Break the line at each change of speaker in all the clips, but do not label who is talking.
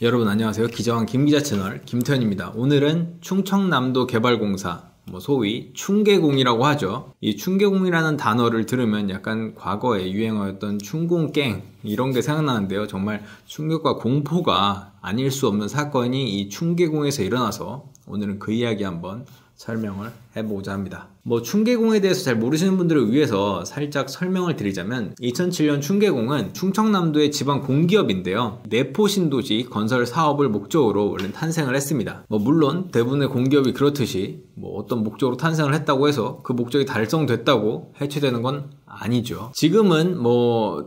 여러분 안녕하세요. 기자왕 김기자 채널 김태현입니다. 오늘은 충청남도 개발공사 소위 충개공이라고 하죠. 이 충개공이라는 단어를 들으면 약간 과거에 유행하였던 충공갱 이런 게 생각나는데요. 정말 충격과 공포가 아닐 수 없는 사건이 이 충개공에서 일어나서 오늘은 그 이야기 한번 설명을 해보고자 합니다. 충개공에 대해서 잘 모르시는 분들을 위해서 살짝 설명을 드리자면 2007년 충개공은 충청남도의 지방 공기업인데요. 내포 신도시 건설 사업을 목적으로 원래 탄생을 했습니다. 물론 대부분의 공기업이 그렇듯이 어떤 목적으로 탄생을 했다고 해서 그 목적이 달성됐다고 해체되는 건 아니죠. 지금은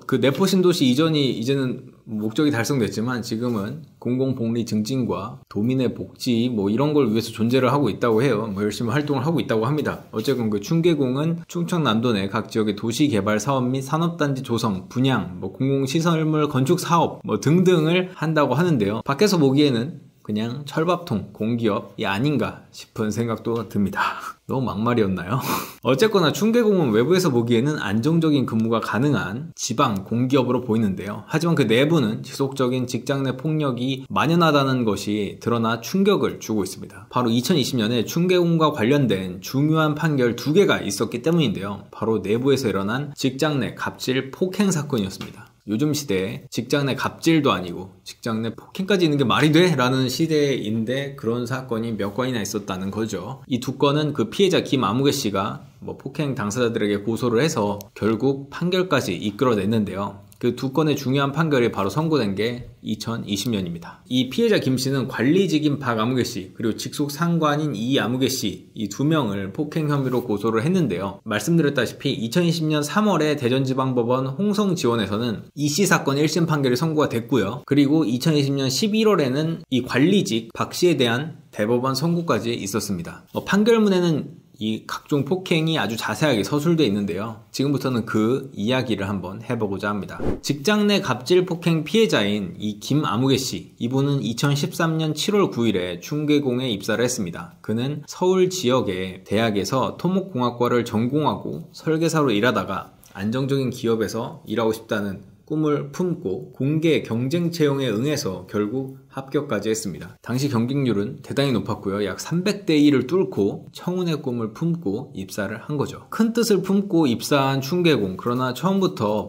그 내포 신도시 이제는 목적이 달성됐지만 지금은 공공복리 증진과 도민의 복지 이런 걸 위해서 존재를 하고 있다고 해요. 열심히 활동을 하고 있다고 합니다. 어쨌건 그 충개공은 충청남도 내 각 지역의 도시개발 사업 및 산업단지 조성, 분양, 공공시설물 건축 사업 등등을 한다고 하는데요. 밖에서 보기에는 그냥 철밥통 공기업이 아닌가 싶은 생각도 듭니다. 너무 막말이었나요? 어쨌거나 충개공은 외부에서 보기에는 안정적인 근무가 가능한 지방 공기업으로 보이는데요. 하지만 그 내부는 지속적인 직장 내 폭력이 만연하다는 것이 드러나 충격을 주고 있습니다. 바로 2020년에 충개공과 관련된 중요한 판결 2개가 있었기 때문인데요. 바로 내부에서 일어난 직장 내 갑질 폭행 사건이었습니다. 요즘 시대에 직장 내 갑질도 아니고 직장 내 폭행까지 있는 게 말이 돼? 라는 시대인데 그런 사건이 몇 건이나 있었다는 거죠. 이 2건은 그 피해자 김아무개 씨가 폭행 당사자들에게 고소를 해서 결국 판결까지 이끌어냈는데요. 그 2건의 중요한 판결이 바로 선고된 게 2020년입니다. 이 피해자 김 씨는 관리직인 박아무개 씨 그리고 직속 상관인 이아무개 씨 이 2명을 폭행 혐의로 고소를 했는데요. 말씀드렸다시피 2020년 3월에 대전지방법원 홍성지원에서는 이 씨 사건 1심 판결이 선고가 됐고요. 그리고 2020년 11월에는 이 관리직 박 씨에 대한 대법원 선고까지 있었습니다. 판결문에는 이 각종 폭행이 아주 자세하게 서술되어 있는데요. 지금부터는 그 이야기를 한번 해보고자 합니다. 직장 내 갑질 폭행 피해자인 이 김아무개 씨, 이분은 2013년 7월 9일에 충개공에 입사를 했습니다. 그는 서울 지역의 대학에서 토목공학과를 전공하고 설계사로 일하다가 안정적인 기업에서 일하고 싶다는 꿈을 품고 공개 경쟁 채용에 응해서 결국 합격까지 했습니다. 당시 경쟁률은 대단히 높았고요. 약 300대 1을 뚫고 청운의 꿈을 품고 입사를 한 거죠. 큰 뜻을 품고 입사한 충개공. 그러나 처음부터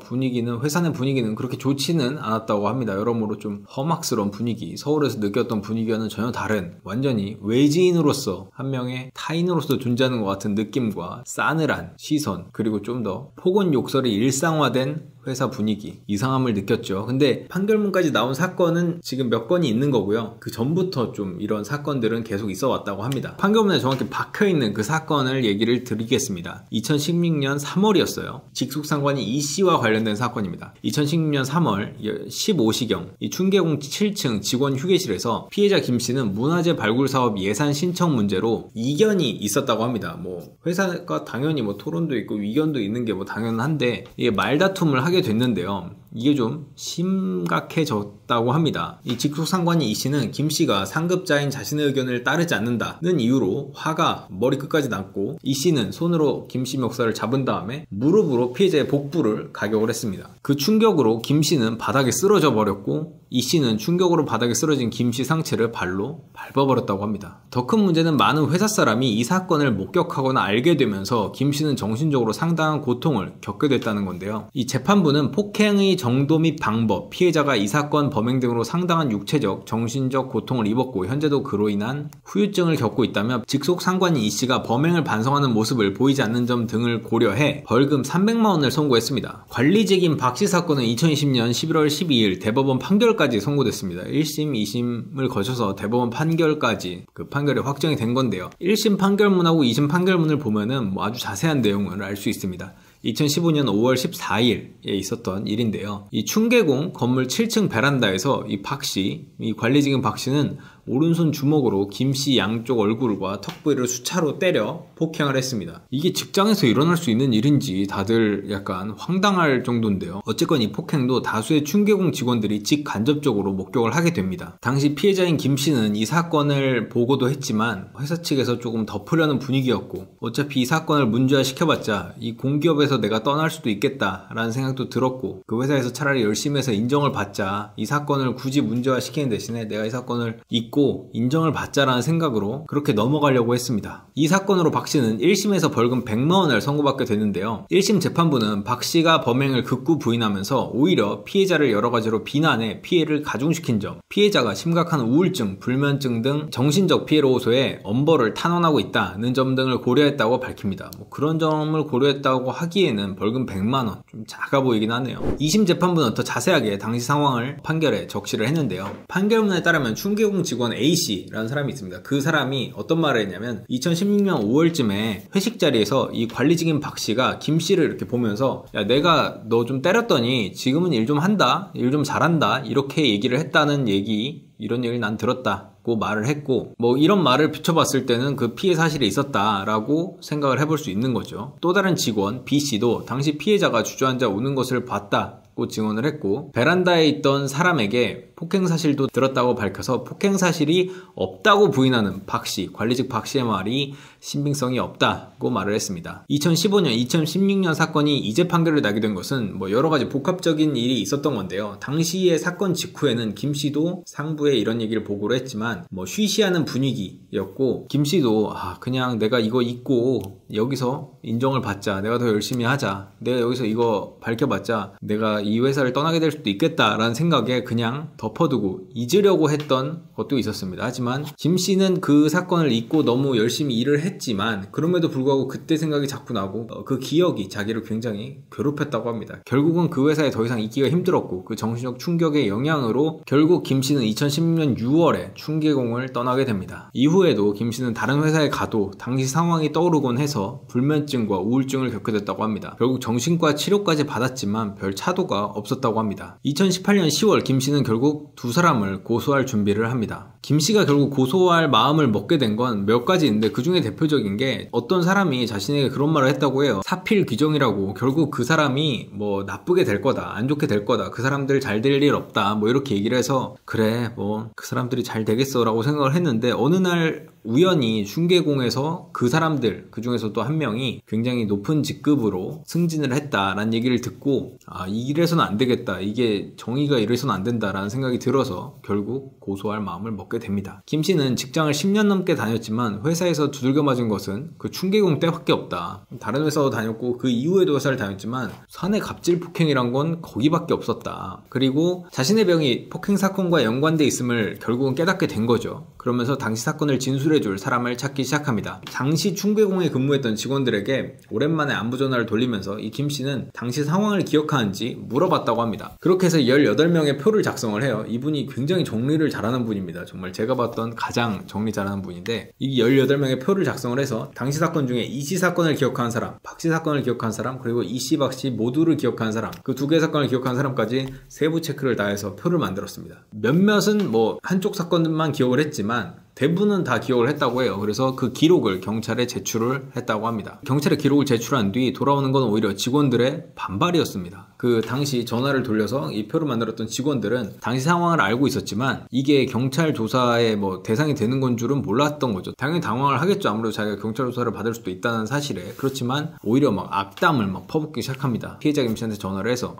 회사 내 분위기는 그렇게 좋지는 않았다고 합니다. 여러모로 좀 험악스러운 분위기, 서울에서 느꼈던 분위기와는 전혀 다른 완전히 외지인으로서 한 명의 타인으로서 존재하는 것 같은 느낌과 싸늘한 시선 그리고 좀 더 폭언 욕설이 일상화된 회사 분위기, 이상함을 느꼈죠. 근데 판결문까지 나온 사건은 지금 몇 건이 있는 거고요. 그 전부터 좀 이런 사건들은 계속 있어 왔다고 합니다. 판결문에 정확히 박혀있는 그 사건을 얘기를 드리겠습니다. 2016년 3월이었어요. 직속상관인 이씨와 관련된 사건입니다. 2016년 3월 15시경 이 충개공 7층 직원 휴게실에서 피해자 김씨는 문화재 발굴 사업 예산 신청 문제로 이견이 있었다고 합니다. 회사가 당연히 토론도 있고 이견도 있는 게 당연한데 이게 말다툼을 하게 됐는데요. 이게 좀 심각해졌다고 합니다. 이 직속상관인 이씨는 김씨가 상급자인 자신의 의견을 따르지 않는다는 이유로 화가 머리끝까지 났고 이씨는 손으로 김씨 멱살을 잡은 다음에 무릎으로 피해자의 복부를 가격을 했습니다. 그 충격으로 김씨는 바닥에 쓰러져 버렸고 이씨는 충격으로 바닥에 쓰러진 김씨 상체를 발로 밟아버렸다고 합니다. 더 큰 문제는 많은 회사 사람이 이 사건을 목격하거나 알게 되면서 김씨는 정신적으로 상당한 고통을 겪게 됐다는 건데요. 이 재판부는 폭행의 정도 및 방법, 피해자가 이 사건 범행 등으로 상당한 육체적, 정신적 고통을 입었고 현재도 그로 인한 후유증을 겪고 있다며 직속 상관인 이씨가 범행을 반성하는 모습을 보이지 않는 점 등을 고려해 벌금 300만 원을 선고했습니다. 관리직인 박씨 사건은 2020년 11월 12일 대법원 판결까지 선고됐습니다. 1심, 2심을 거쳐서 대법원 판결까지 그 판결이 확정이 된 건데요. 1심 판결문하고 2심 판결문을 보면은 아주 자세한 내용을 알 수 있습니다. 2015년 5월 14일에 있었던 일인데요. 이 충개공 건물 7층 베란다에서 이 박씨, 이 관리직인 박씨는 오른손 주먹으로 김씨 양쪽 얼굴과 턱 부위를 수차로 때려 폭행을 했습니다. 이게 직장에서 일어날 수 있는 일인지 다들 약간 황당할 정도인데요. 어쨌건 이 폭행도 다수의 충계공 직원들이 직간접적으로 목격을 하게 됩니다. 당시 피해자인 김씨는 이 사건을 보고도 했지만 회사 측에서 조금 덮으려는 분위기였고, 어차피 이 사건을 문제화시켜봤자 이 공기업에서 내가 떠날 수도 있겠다라는 생각도 들었고, 그 회사에서 차라리 열심히 해서 인정을 받자, 이 사건을 굳이 문제화시키는 대신에 내가 이 사건을 잊고 인정을 받자라는 생각으로 그렇게 넘어가려고 했습니다. 이 사건으로 박 씨는 1심에서 벌금 100만 원을 선고받게 되는데요. 1심 재판부는 박 씨가 범행을 극구 부인하면서 오히려 피해자를 여러 가지로 비난해 피해를 가중시킨 점, 피해자가 심각한 우울증, 불면증 등 정신적 피해로 호소해 엄벌을 탄원하고 있다는 점 등을 고려했다고 밝힙니다. 그런 점을 고려했다고 하기에는 벌금 100만 원 좀 작아 보이긴 하네요. 2심 재판부는 더 자세하게 당시 상황을 판결에 적시를 했는데요. 판결문에 따르면 충계공 직원 A씨라는 사람이 있습니다. 그 사람이 어떤 말을 했냐면 2016년 5월쯤에 회식 자리에서 이 관리직인 박 씨가 김 씨를 이렇게 보면서, 야, 내가 너 좀 때렸더니 지금은 일 좀 한다, 일 좀 잘한다, 이렇게 얘기를 했다는 이런 얘기를 난 들었다고 말을 했고, 이런 말을 비춰봤을 때는 그 피해 사실이 있었다라고 생각을 해볼 수 있는 거죠. 또 다른 직원 B씨도 당시 피해자가 주저앉아 우는 것을 봤다고 증언을 했고, 베란다에 있던 사람에게 폭행 사실도 들었다고 밝혀서 폭행 사실이 없다고 부인하는 박씨, 관리직 박씨의 말이 신빙성이 없다고 말을 했습니다. 2015년, 2016년 사건이 이제 판결을 나게 된 것은 여러 가지 복합적인 일이 있었던 건데요. 당시의 사건 직후에는 김 씨도 상부에 이런 얘기를 보고를 했지만 쉬쉬하는 분위기였고, 김 씨도 그냥 내가 이거 잊고 여기서 인정을 받자, 내가 더 열심히 하자, 내가 여기서 이거 밝혀봤자 내가 이 회사를 떠나게 될 수도 있겠다라는 생각에 그냥 덮어두고 잊으려고 했던 것도 있었습니다. 하지만 김 씨는 그 사건을 잊고 너무 열심히 일을 했지만 그럼에도 불구하고 그때 생각이 자꾸 나고 그 기억이 자기를 굉장히 괴롭혔다고 합니다. 결국은 그 회사에 더 이상 있기가 힘들었고, 그 정신적 충격의 영향으로 결국 김 씨는 2016년 6월에 충계공을 떠나게 됩니다. 이후에도 김 씨는 다른 회사에 가도 당시 상황이 떠오르곤 해서 불면증과 우울증을 겪게 됐다고 합니다. 결국 정신과 치료까지 받았지만 별 차도가 없었다고 합니다. 2018년 10월 김 씨는 결국 두 사람을 고소할 준비를 합니다. 김 씨가 결국 고소할 마음을 먹게 된 건 몇 가지 있는데, 그 중에 대표적인 게 어떤 사람이 자신에게 그런 말을 했다고 해요. 사필 규정이라고, 결국 그 사람이 나쁘게 될 거다, 안 좋게 될 거다, 그 사람들 잘 될 일 없다, 이렇게 얘기를 해서 그래 그 사람들이 잘 되겠어 라고 생각을 했는데, 어느 날 우연히 충계공에서 그 사람들, 그 중에서 또 한 명이 굉장히 높은 직급으로 승진을 했다라는 얘기를 듣고, 이래서는 안 되겠다, 이게 정의가 이래서는 안 된다라는 생각이 들어서 결국 고소할 마음을 먹게 됩니다. 김 씨는 직장을 10년 넘게 다녔지만 회사에서 두들겨 맞은 것은 그 충계공 때밖에 없다. 다른 회사도 다녔고 그 이후에도 회사를 다녔지만 사내 갑질 폭행이란 건 거기밖에 없었다. 그리고 자신의 병이 폭행 사건과 연관돼 있음을 결국은 깨닫게 된 거죠. 그러면서 당시 사건을 진술해줄 사람을 찾기 시작합니다. 당시 충계공에 근무했던 직원들에게 오랜만에 안부 전화를 돌리면서 이 김 씨는 당시 상황을 기억하는지 물어봤다고 합니다. 그렇게 해서 18명의 표를 작성을 해요. 이분이 굉장히 정리를 잘하는 분입니다. 정말 제가 봤던 가장 정리 잘하는 분인데, 이 18명의 표를 작성을 해서 당시 사건 중에 이씨 사건을 기억하는 사람, 박씨 사건을 기억하는 사람, 그리고 이씨, 박씨 모두를 기억하는 사람, 그 두 개의 사건을 기억하는 사람까지 세부 체크를 다 해서 표를 만들었습니다. 몇몇은 한쪽 사건만 기억을 했지만 대부분은 다 기억을 했다고 해요. 그래서 그 기록을 경찰에 제출을 했다고 합니다. 경찰에 기록을 제출한 뒤 돌아오는 건 오히려 직원들의 반발이었습니다. 그 당시 전화를 돌려서 이 표를 만들었던 직원들은 당시 상황을 알고 있었지만 이게 경찰 조사의 대상이 되는 건 줄은 몰랐던 거죠. 당연히 당황을 하겠죠. 아무래도 자기가 경찰 조사를 받을 수도 있다는 사실에. 그렇지만 오히려 악담을 퍼붓기 시작합니다. 피해자 김 씨한테 전화를 해서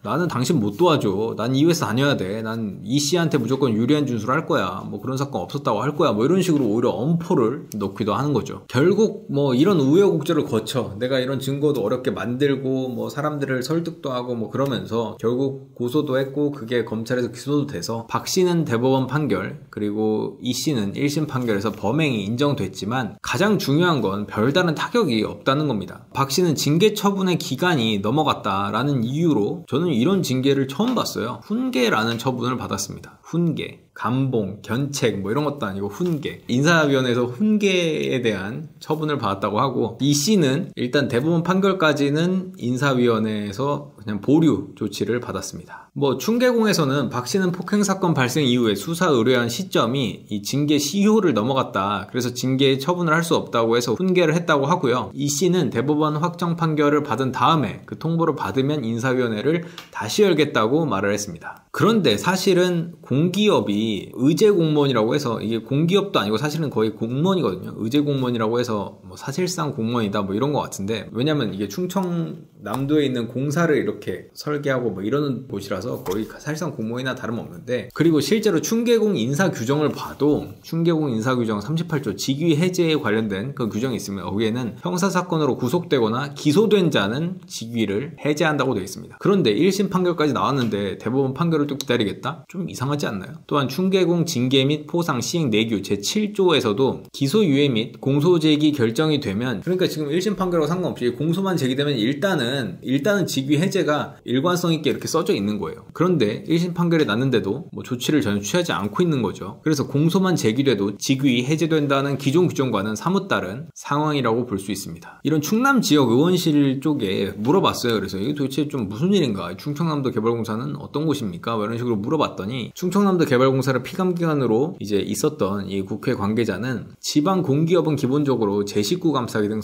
나는 당신 못 도와줘. 난 이 회사 다녀야 돼. 난 이 씨한테 무조건 유리한 준수를 할 거야. 그런 사건 없었다고 할 거야. 이런 식으로 오히려 엄포를 넣기도 하는 거죠. 결국 이런 우여곡절을 거쳐 내가 이런 증거도 어렵게 만들고 사람들을 설득도 하고 그러면서 결국 고소도 했고 그게 검찰에서 기소도 돼서 박 씨는 대법원 판결, 그리고 이 씨는 1심 판결에서 범행이 인정됐지만 가장 중요한 건 별다른 타격이 없다는 겁니다. 박 씨는 징계 처분의 기간이 넘어갔다라는 이유로 저는 이런 징계를 처음 봤어요. 훈계라는 처분을 받았습니다. 훈계. 감봉, 견책 뭐 이런 것도 아니고 훈계. 인사위원회에서 훈계에 대한 처분을 받았다고 하고, 이 씨는 일단 대법원 판결까지는 인사위원회에서 그냥 보류 조치를 받았습니다. 뭐 충계공에서는 박 씨는 폭행사건 발생 이후에 수사 의뢰한 시점이 이 징계 시효를 넘어갔다. 그래서 징계 처분을 할 수 없다고 해서 훈계를 했다고 하고요. 이 씨는 대법원 확정 판결을 받은 다음에 그 통보를 받으면 인사위원회를 다시 열겠다고 말을 했습니다. 그런데 사실은 공기업이 의제공무원이라고 해서, 이게 공기업도 아니고 사실은 거의 공무원이거든요. 의제공무원이라고 해서 뭐 사실상 공무원이다 뭐 이런 것 같은데, 왜냐면 이게 충청남도에 있는 공사를 이렇게 설계하고 뭐 이러는 곳이라서 거의 사실상 공무원이나 다름없는데, 그리고 실제로 충계공 인사 규정을 봐도 충계공 인사 규정 38조 직위 해제에 관련된 그 규정이 있으면 거기에는 형사사건으로 구속되거나 기소된 자는 직위를 해제한다고 되어 있습니다. 그런데 1심 판결까지 나왔는데 대법원 판결을 또 기다리겠다? 좀 이상하지 않나요? 또한 충계공 징계 및 포상 시행 내규 제7조에서도 기소유예 및 공소제기 결정이 되면, 그러니까 지금 1심 판결하고 상관없이 공소만 제기되면 일단은 직위 해제가 일관성 있게 이렇게 써져 있는 거예요. 그런데 1심 판결이 났는데도 뭐 조치를 전혀 취하지 않고 있는 거죠. 그래서 공소만 제기돼도 직위 해제된다는 기존 규정과는 사뭇 다른 상황이라고 볼 수 있습니다. 이런 충남 지역 의원실 쪽에 물어봤어요. 그래서 이게 도대체 좀 무슨 일인가? 충청남도 개발공사는 어떤 곳입니까? 뭐 이런 식으로 물어봤더니, 충청남도 개발공사를 피감기관으로 이제 있었던 이 국회 관계자는 지방 공기업은 기본적으로 제 식구 감싸기 등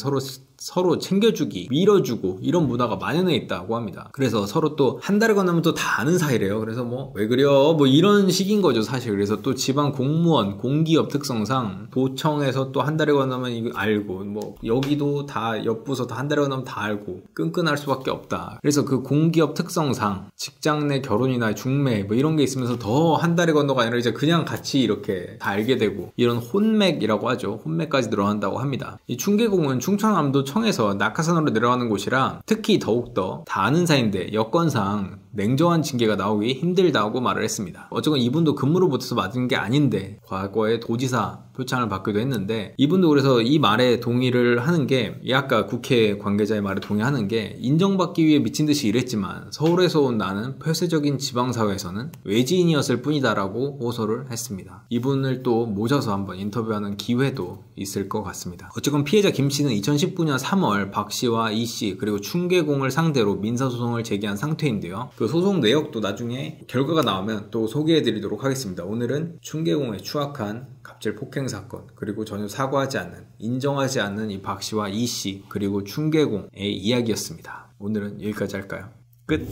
서로 챙겨주기, 밀어주고 이런 문화가 만연해 있다고 합니다. 그래서 서로 또 한 달에 건너면 또 다 아는 사이래요. 그래서 뭐 왜 그래요? 뭐 이런 식인 거죠, 사실. 그래서 또 지방 공무원, 공기업 특성상 도청에서 또 한 달에 건너면 이거 알고, 뭐 여기도 다 옆부서도 한 달에 건너면 다 알고 끈끈할 수밖에 없다. 그래서 그 공기업 특성상 직장 내 결혼이나 중매 뭐 이런 게 있으면서 더 한 달에 건너가 아니라 이제 그냥 같이 이렇게 다 알게 되고, 이런 혼맥이라고 하죠. 혼맥까지 늘어난다고 합니다. 이 충계공은 충청남도 청에서 낙하산으로 내려가는 곳이라 특히 더욱더 다 아는 사이인데 여건상 냉정한 징계가 나오기 힘들다고 말을 했습니다. 어쨌건 이분도 근무를 못해서 맞은 게 아닌데 과거에 도지사 표창을 받기도 했는데, 이분도 그래서 이 말에 동의를 하는 게, 아까 국회 관계자의 말에 동의하는 게, 인정받기 위해 미친 듯이 일했지만 서울에서 온 나는 폐쇄적인 지방사회에서는 외지인이었을 뿐이다라고 호소를 했습니다. 이분을 또 모셔서 한번 인터뷰하는 기회도 있을 것 같습니다. 어쨌건 피해자 김 씨는 2019년 3월 박 씨와 이 씨 그리고 충계공을 상대로 민사소송을 제기한 상태인데요. 그 소송 내역도 나중에 결과가 나오면 또 소개해드리도록 하겠습니다. 오늘은 충계공의 추악한 갑질 폭행 사건, 그리고 전혀 사과하지 않는, 인정하지 않는 이 박 씨와 이 씨 그리고 충계공의 이야기였습니다. 오늘은 여기까지 할까요? 끝!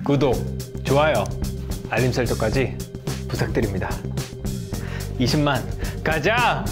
구독, 좋아요, 알림 설정까지 부탁드립니다. 20만 가자!